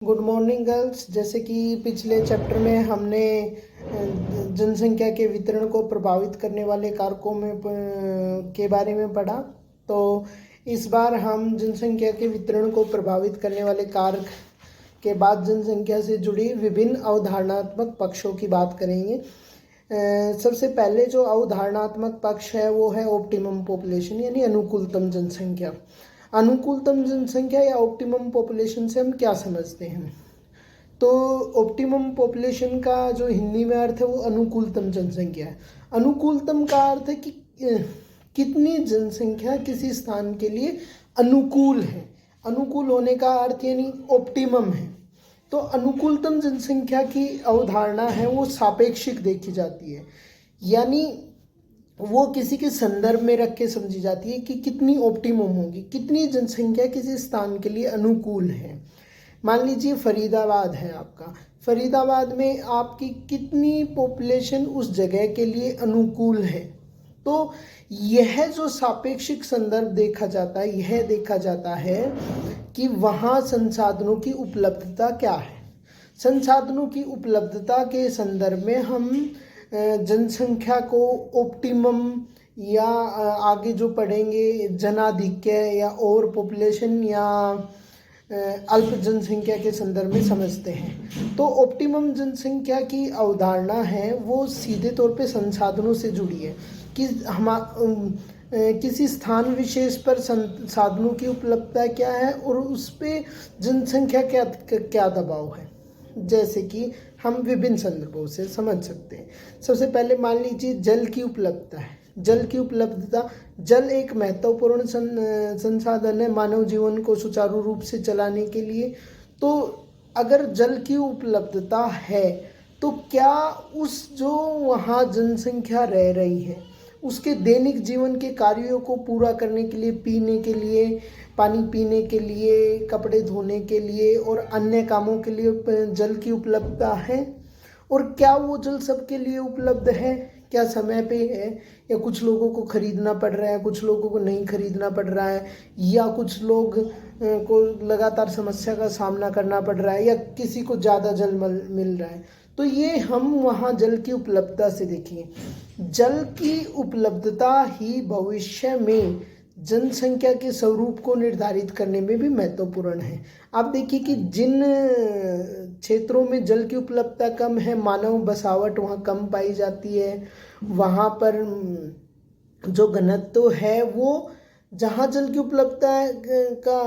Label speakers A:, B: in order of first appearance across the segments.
A: Good morning girls. जैसे कि पिछले चैप्टर में हमने जनसंख्या के वितरण को प्रभावित करने वाले कारकों में के बारे में पढ़ा। तो इस बार हम जनसंख्या के वितरण को प्रभावित करने वाले कारक के बाद जनसंख्या से जुड़ी विभिन्न अवधारणात्मक पक्षों की बात करेंगे। सबसे पहले जो अवधारणात्मक पक्ष है वो है ऑप्टिमम पॉपुलेशन यानी अनुकूलतम जनसंख्या। अनुकूलतम जनसंख्या या ऑप्टिमम पॉपुलेशन से हम क्या समझते हैं? तो ऑप्टिमम पॉपुलेशन का जो हिंदी में अर्थ है वो अनुकूलतम जनसंख्या है। अनुकूलतम का अर्थ है कि कितनी जनसंख्या किसी स्थान के लिए अनुकूल है। अनुकूल होने का अर्थ यानी ऑप्टिमम है। तो अनुकूलतम जनसंख्या की अवधारणा है वो सापेक्षिक देखी जाती है, यानी वो किसी के संदर्भ में रख के समझी जाती है कि कितनी ऑप्टिमम होगी, कितनी जनसंख्या किसी स्थान के लिए अनुकूल है। मान लीजिए फरीदाबाद है आपका, फरीदाबाद में आपकी कितनी पॉपुलेशन उस जगह के लिए अनुकूल है। तो यह जो सापेक्षिक संदर्भ देखा जाता है, यह देखा जाता है कि वहाँ संसाधनों की उपलब्धता क्या है। संसाधनों की उपलब्धता के संदर्भ में हम जनसंख्या को ऑप्टिमम या आगे जो पढ़ेंगे जनाधिक्य या ओवर पॉपुलेशन या अल्प जनसंख्या के संदर्भ में समझते हैं। तो ऑप्टिमम जनसंख्या की अवधारणा है वो सीधे तौर पे संसाधनों से जुड़ी है कि किसी स्थान विशेष पर संसाधनों की उपलब्धता क्या है और उस पर जनसंख्या क्या दबाव है। जैसे कि हम विभिन्न संदर्भों से समझ सकते हैं। सबसे पहले मान लीजिए जल की उपलब्धता है। जल की उपलब्धता, जल एक महत्वपूर्ण संसाधन है मानव जीवन को सुचारू रूप से चलाने के लिए। तो अगर जल की उपलब्धता है तो क्या उस जो वहाँ जनसंख्या रह रही है उसके दैनिक जीवन के कार्यों को पूरा करने के लिए, पीने के लिए, पानी पीने के लिए, कपड़े धोने के लिए और अन्य कामों के लिए जल की उपलब्धता है? और क्या वो जल सबके लिए उपलब्ध है? क्या समय पे है या कुछ लोगों को खरीदना पड़ रहा है, कुछ लोगों को नहीं खरीदना पड़ रहा है, या कुछ लोग को लगातार समस्या का सामना करना पड़ रहा है, या किसी को ज़्यादा जल मिल रहा है? तो ये हम वहाँ जल की उपलब्धता से देखेंगे। जल की उपलब्धता ही भविष्य में जनसंख्या के स्वरूप को निर्धारित करने में भी महत्वपूर्ण है। आप देखिए कि जिन क्षेत्रों में जल की उपलब्धता कम है, मानव बसावट वहाँ कम पाई जाती है, वहाँ पर जो घनत्व है वो जहाँ जल की उपलब्धता का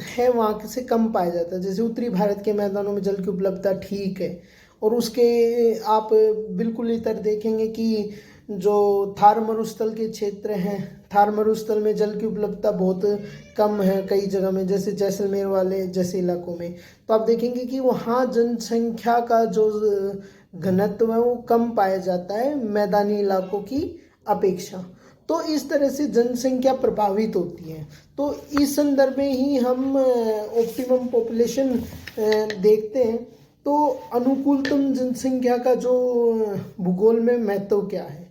A: है वहाँ से कम पाया जाता है। जैसे उत्तरी भारत के मैदानों में जल की उपलब्धता ठीक है, और उसके आप बिल्कुल इतर देखेंगे कि जो थार मरुस्थल के क्षेत्र हैं, थार मरुस्थल में जल की उपलब्धता बहुत कम है कई जगह में, जैसे जैसलमेर वाले जैसे इलाकों में। तो आप देखेंगे कि वहाँ जनसंख्या का जो घनत्व है वो कम पाया जाता है मैदानी इलाकों की अपेक्षा। तो इस तरह से जनसंख्या प्रभावित होती है। तो इस संदर्भ में ही हम ऑप्टिमम पॉपुलेशन देखते हैं। तो अनुकूलतम जनसंख्या का जो भूगोल में महत्व क्या है?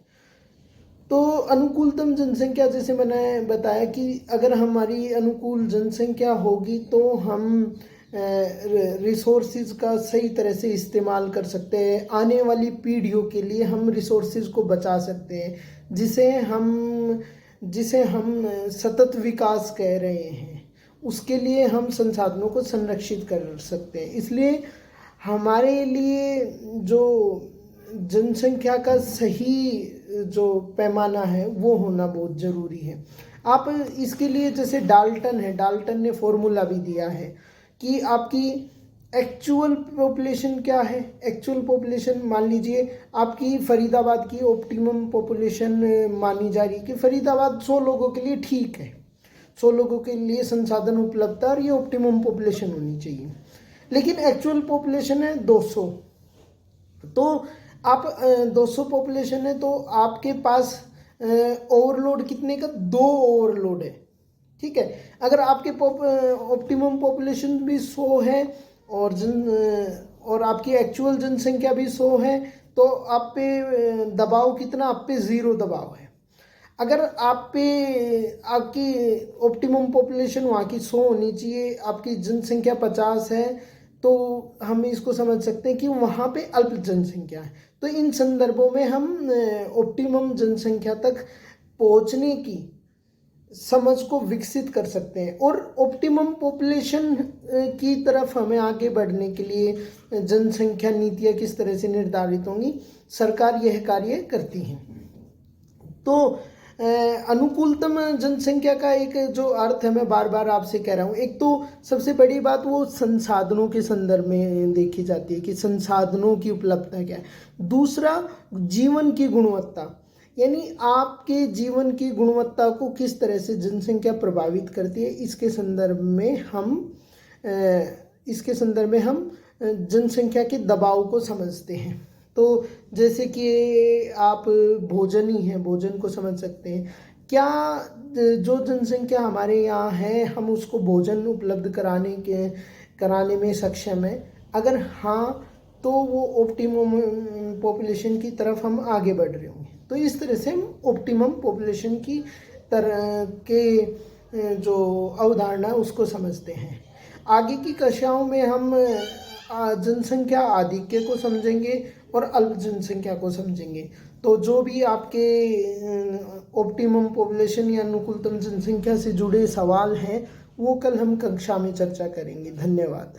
A: तो अनुकूलतम जनसंख्या, जैसे मैंने बताया कि अगर हमारी अनुकूल जनसंख्या होगी तो हम रिसोर्सेज का सही तरह से इस्तेमाल कर सकते हैं। आने वाली पीढ़ियों के लिए हम रिसोर्सेज को बचा सकते हैं, जिसे हम सतत विकास कह रहे हैं। उसके लिए हम संसाधनों को संरक्षित कर सकते हैं। इसलिए हमारे लिए जो जनसंख्या का सही जो पैमाना है वो होना बहुत ज़रूरी है। आप इसके लिए जैसे डाल्टन है, डाल्टन ने फॉर्मूला भी दिया है कि आपकी एक्चुअल पॉपुलेशन क्या है। एक्चुअल पॉपुलेशन मान लीजिए आपकी फरीदाबाद की ऑप्टिमम पॉपुलेशन मानी जा रही है कि फरीदाबाद 100 लोगों के लिए ठीक है, 100 लोगों के लिए संसाधन उपलब्ध है और ये ऑप्टिमम पॉपुलेशन होनी चाहिए। लेकिन एक्चुअल पॉपुलेशन है 200। तो आप 200 पॉपुलेशन है तो आपके पास ओवरलोड कितने का? 2 ओवरलोड है, ठीक है। अगर आपके ऑप्टिमम पॉपुलेशन भी 100 है और आपकी एक्चुअल जनसंख्या भी 100 है तो आप पे दबाव कितना? आप पे 0 दबाव है। अगर आप पे आपकी ऑप्टिमम पॉपुलेशन वहाँ की 100 होनी चाहिए, आपकी जनसंख्या 50 है तो हम इसको समझ सकते हैं कि वहाँ पे अल्प जनसंख्या है। तो इन संदर्भों में हम ऑप्टिमम जनसंख्या तक पहुँचने की समझ को विकसित कर सकते हैं। और ऑप्टिमम पॉपुलेशन की तरफ हमें आगे बढ़ने के लिए जनसंख्या नीतियाँ किस तरह से निर्धारित होंगी, सरकार यह कार्य करती है। तो अनुकूलतम जनसंख्या का एक जो अर्थ है, मैं बार बार आपसे कह रहा हूँ, एक तो सबसे बड़ी बात वो संसाधनों के संदर्भ में देखी जाती है कि संसाधनों की उपलब्धता क्या है। दूसरा, जीवन की गुणवत्ता, यानी आपके जीवन की गुणवत्ता को किस तरह से जनसंख्या प्रभावित करती है, इसके संदर्भ में हम जनसंख्या के दबाव को समझते हैं। तो जैसे कि आप भोजन ही है, भोजन को समझ सकते हैं। क्या जो जनसंख्या हमारे यहाँ है, हम उसको भोजन उपलब्ध कराने में सक्षम है? अगर हाँ, तो वो ऑप्टिमम पॉपुलेशन की तरफ हम आगे बढ़ रहे होंगे। तो इस तरह से हम ऑप्टिमम पॉपुलेशन की तरह के जो अवधारणा उसको समझते हैं। आगे की कक्षाओं में हम जनसंख्या आधिक्य को समझेंगे और अल्प जनसंख्या को समझेंगे। तो जो भी आपके ऑप्टिमम पॉपुलेशन या अनुकूलतम जनसंख्या से जुड़े सवाल हैं, वो कल हम कक्षा में चर्चा करेंगे। धन्यवाद।